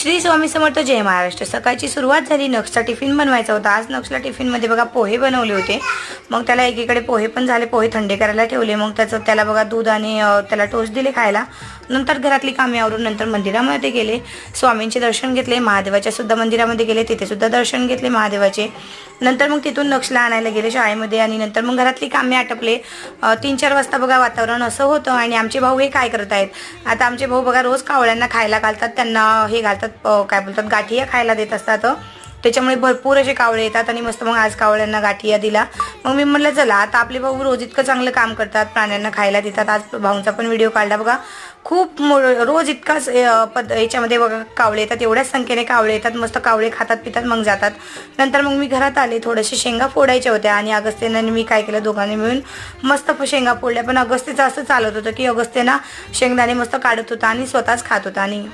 श्री स्वामी समर्थ, जय महाराष्ट्र। सकाळची सुरुवात झाली। नक्षचा टिफिन बनवायचा होता। आज नक्षला टिफिनमध्ये बघा पोहे बनवले होते। मग त्याला एकीकडे पोहे पण झाले, पोहे थंडे करायला ठेवले। मग त्याला बघा दूध आणि त्याला टोस्ट दिले खायला। नंतर घरातली कामे आवरून नंतर मंदिरामध्ये गेले, स्वामींचे दर्शन घेतले। महादेवाच्या सुद्धा मंदिरामध्ये गेले, तिथे सुद्धा दर्शन घेतले महादेवाचे। नंतर मग तिथून नक्षला आणायला गेले शाळेमध्ये आणि नंतर मग घरातली कामे आटपले। 3-4 वाजता बघा वातावरण असं होतं। आणि आमचे भाऊ हे काय करत आहेत, आता आमचे भाऊ बघा रोज कावळ्यांना खायला घालतात, त्यांना हे घालतात काय बोलतात गाठिया खायला देत असतात। त्याच्यामुळे भरपूर असे कावळे येतात आणि मस्त मग आज कावळ्यांना गाठिया दिला। मग मी म्हटलं चला आता आपले भाऊ रोज इतकं चांगलं काम करतात, प्राण्यांना खायला देतात। आज भाऊंचा पण व्हिडिओ काढला बघा, खूप रोज इतकाच याच्यामध्ये बघा कावळे येतात, एवढ्याच संख्येने कावळे येतात, मस्त कावळे खातात पितात मग जातात। नंतर मग मी घरात आले, थोडेसे शेंगा फोडायच्या होत्या आणि अगस्त्यने मी काय केलं, दोघांनी मिळून मस्त शेंगा फोडल्या। पण अगस्त्यचं असं चालत होतं की अगस्त्यना शेंगदाणे मस्त काढत होता आणि स्वतःच खात होता आणि